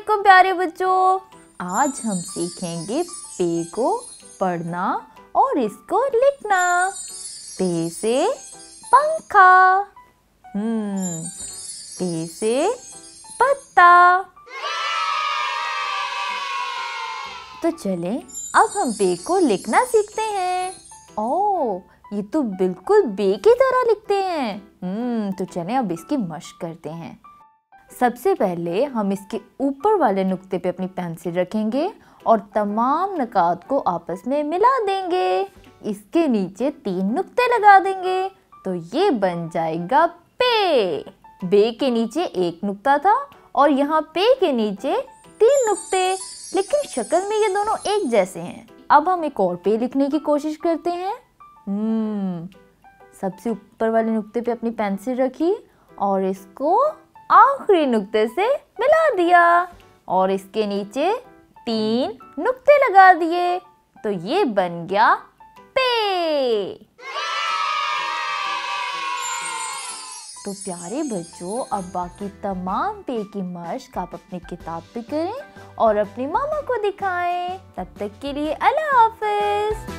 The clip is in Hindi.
वालेकुम प्यारे बच्चों। आज हम सीखेंगे पे को पढ़ना और इसको लिखना। पे से पंखा, पे से पत्ता। तो चलें अब हम पे को लिखना सीखते हैं। ओह, ये तो बिल्कुल बे की तरह लिखते हैं। तो चलें अब इसकी मशक करते हैं। सबसे पहले हम इसके ऊपर वाले नुक्ते पे अपनी पेंसिल रखेंगे और तमाम नुकात को आपस में मिला देंगे। इसके नीचे 3 नुक्ते लगा देंगे तो ये बन जाएगा पे। बे के नीचे 1 नुक्ता था और यहाँ पे के नीचे 3 नुक्ते, लेकिन शक्ल में ये दोनों एक जैसे हैं। अब हम एक और पे लिखने की कोशिश करते हैं। सबसे ऊपर वाले नुक्ते पे अपनी पेंसिल रखी और इसको आखिरी नुक्ते से मिला दिया और इसके नीचे 3 नुक्ते लगा दिए तो ये बन गया पे। तो प्यारे बच्चों, अब बाकी तमाम पे की मशक आप अपनी किताब पे करें और अपनी मामा को दिखाएं। तब तक के लिए अल्लाह हाफिज।